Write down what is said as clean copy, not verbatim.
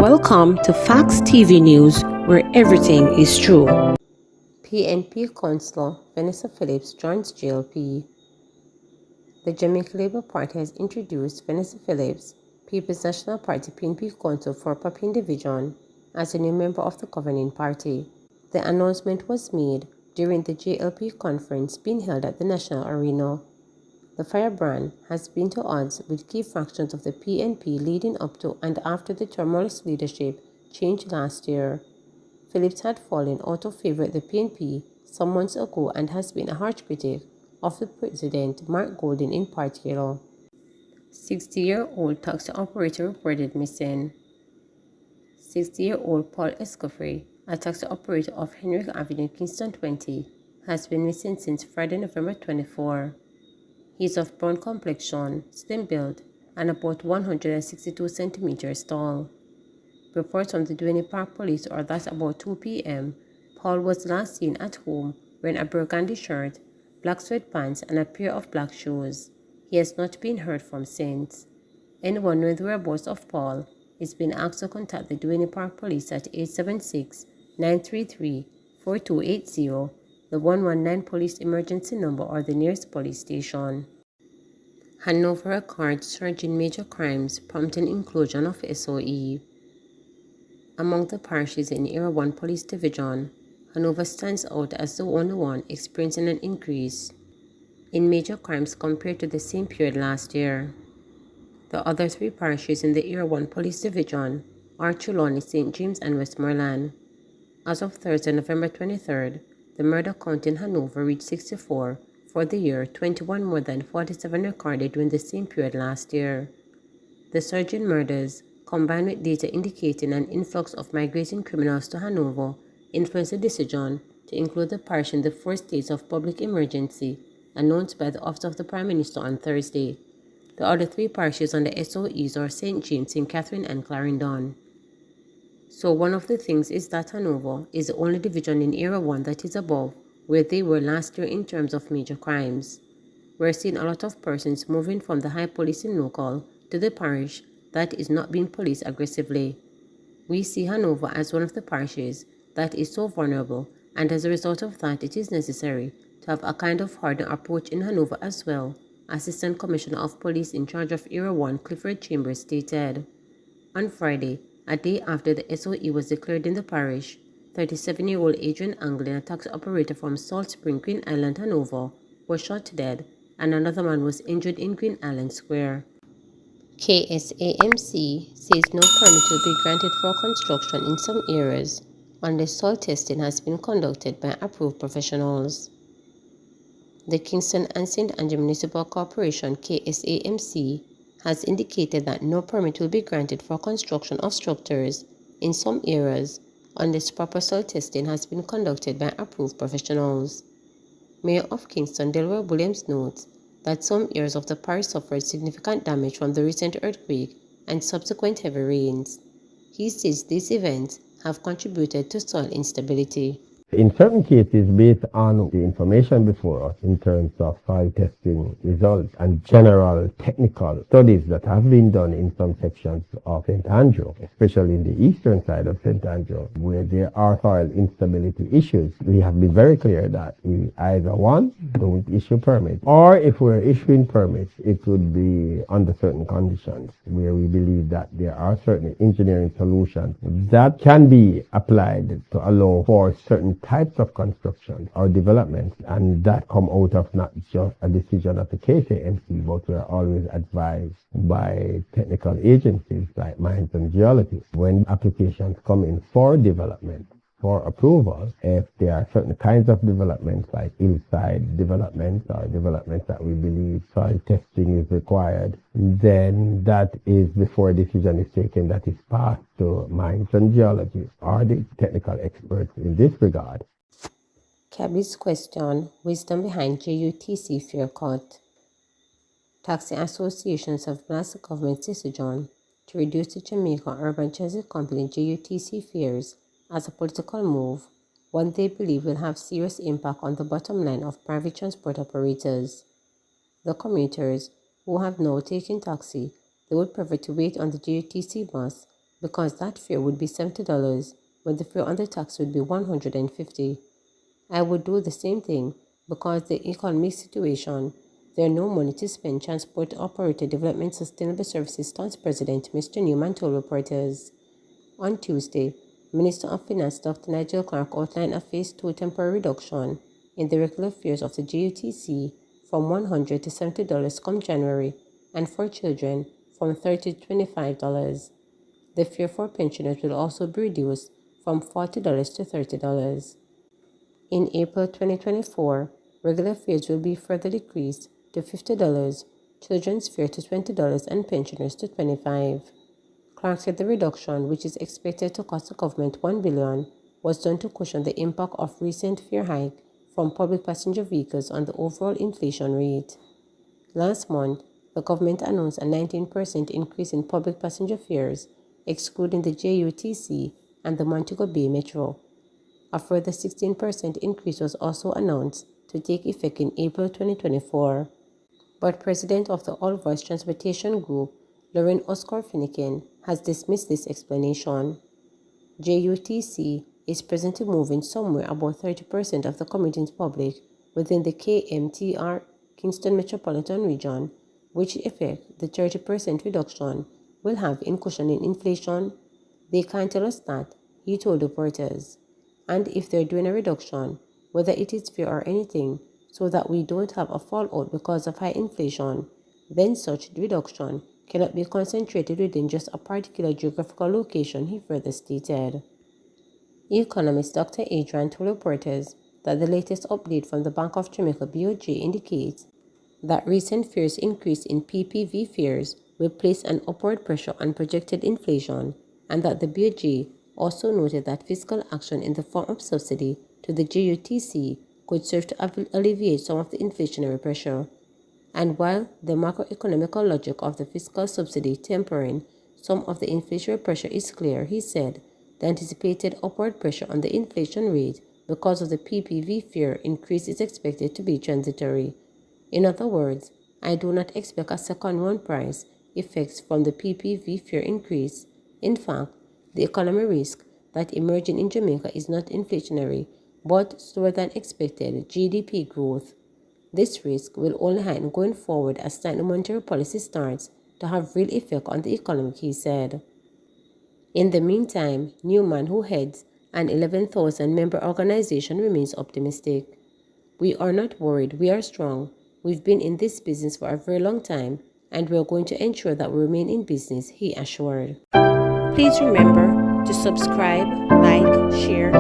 Welcome to Facts TV News, where everything is true. PNP Councillor Vanessa Phillips joins JLP. The Jamaica Labour Party has introduced Vanessa Phillips, People's National Party PNP Council for Papine Division, as a new member of the governing party. The announcement was made during the JLP conference being held at the National Arena. The firebrand has been to odds with key factions of the PNP leading up to and after the tumultuous leadership change last year. Phillips had fallen out of favor at the PNP some months ago and has been a harsh critic of the president, Mark Golding, in particular. 60-year-old taxi operator reported missing. 60-year-old Paul Escofrey, a taxi operator of Henry Avenue, Kingston 20, has been missing since Friday, November 24. He is of brown complexion, slim-built, and about 162 centimeters tall. Reports from the Duane Park Police are that about 2 p.m., Paul was last seen at home wearing a burgundy shirt, black sweatpants, and a pair of black shoes. He has not been heard from since. Anyone knowing the whereabouts of Paul is being asked to contact the Duane Park Police at 876-933-4280, the 119 police emergency number, or the nearest police station. Hanover records surge in major crimes, prompting inclusion of SOE. Among the parishes in Area 1 Police Division, Hanover stands out as the only one experiencing an increase in major crimes compared to the same period last year. The other three parishes in the Area 1 Police Division are Trelawney, St. James, and Westmoreland. As of Thursday, November 23rd, the murder count in Hanover reached 64 for the year, 21 more than 47 recorded during the same period last year. The surge in murders, combined with data indicating an influx of migrating criminals to Hanover, influenced the decision to include the parish in the 4 states of public emergency announced by the Office of the Prime Minister on Thursday. The other 3 parishes on the SOEs are St. James, St. Catherine, and Clarendon. So one of the things is that Hanover is the only division in Area 1 that is above where they were last year in terms of major crimes. We're seeing a lot of persons moving from the high policing local to the parish that is not being policed aggressively. We see Hanover as one of the parishes that is so vulnerable, and as a result of that, it is necessary to have a kind of hardened approach in Hanover as well, Assistant Commissioner of Police in charge of Area 1 Clifford Chambers stated. On Friday, a day after the SOE was declared in the parish, 37-year-old Adrian Anglin, a taxi operator from Salt Spring, Green Island, Hanover, was shot dead, and another man was injured in Green Island Square. KSAMC says no permit will be granted for construction in some areas unless soil testing has been conducted by approved professionals. The Kingston and St. Andrew Municipal Corporation, KSAMC, has indicated that no permit will be granted for construction of structures in some areas unless proper soil testing has been conducted by approved professionals. Mayor of Kingston, Delroy Williams, notes that some areas of the parish suffered significant damage from the recent earthquake and subsequent heavy rains. He says these events have contributed to soil instability. In certain cases, based on the information before us in terms of soil testing results and general technical studies that have been done in some sections of St. Andrew, especially in the eastern side of St. Andrew, where there are soil instability issues, we have been very clear that we either, one, don't issue permits, or if we're issuing permits, it would be under certain conditions where we believe that there are certain engineering solutions that can be applied to allow for certain types of construction or development, and that come out of not just a decision of the KSAMC, but we're always advised by technical agencies like Mines and Geology when applications come in for development, for approval. If there are certain kinds of developments like hillside developments or developments that we believe soil testing is required, then that is before a decision is taken that is passed to Mines and Geology or the technical experts in this regard. Cabby's question: wisdom behind JUTC fare cut. Taxi associations have blessed the government's decision to reduce the Jamaica Urban Transit Company JUTC fares as a political move, one they believe will have serious impact on the bottom line of private transport operators. The commuters who have now taken taxi, they would prefer to wait on the JUTC bus because that fare would be $70 when the fare on the taxi would be $150. I would do the same thing because the economic situation, there are no money to spend, Transport Operator Development Sustainable Services Stance President Mr. Newman told reporters. On Tuesday, Minister of Finance Dr. Nigel Clark outlined a phase 2 temporary reduction in the regular fares of the JUTC from $100 to $70 come January, and for children from $30 to $25. The fare for pensioners will also be reduced from $40 to $30. In April 2024, regular fares will be further decreased to $50, children's fare to $20, and pensioners to $25. Clark said the reduction, which is expected to cost the government $1 billion, was done to cushion the impact of recent fare hike from public passenger vehicles on the overall inflation rate. Last month, the government announced a 19% increase in public passenger fares, excluding the JUTC and the Montego Bay Metro. A further 16% increase was also announced to take effect in April 2024. But President of the All Voice Transportation Group, Lauren Oscar Finnegan, has dismissed this explanation. JUTC is presently moving somewhere about 30% of the commuting public within the KMTR Kingston Metropolitan Region, which effect the 30% reduction will have in cushioning inflation. They can't tell us that, he told reporters. And if they're doing a reduction, whether it is fair or anything, so that we don't have a fallout because of high inflation, then such reduction cannot be concentrated within just a particular geographical location, he further stated. Economist Dr. Adrian told reporters that the latest update from the Bank of Jamaica BOJ indicates that recent fares increase in PPV fares will place an upward pressure on projected inflation, and that the BOJ also noted that fiscal action in the form of subsidy to the JUTC could serve to alleviate some of the inflationary pressure. And while the macroeconomical logic of the fiscal subsidy tempering some of the inflationary pressure is clear, he said, the anticipated upward pressure on the inflation rate because of the PPV fare increase is expected to be transitory. In other words, I do not expect a second-round price effects from the PPV fare increase. In fact, the economy risk that emerging in Jamaica is not inflationary, but slower than expected GDP growth. This risk will only heighten going forward as tight monetary policy starts to have real effect on the economy, he said. In the meantime, Newman, who heads an 11,000-member organization, remains optimistic. We are not worried, we are strong. We've been in this business for a very long time, and we are going to ensure that we remain in business, he assured. Please remember to subscribe, like, share,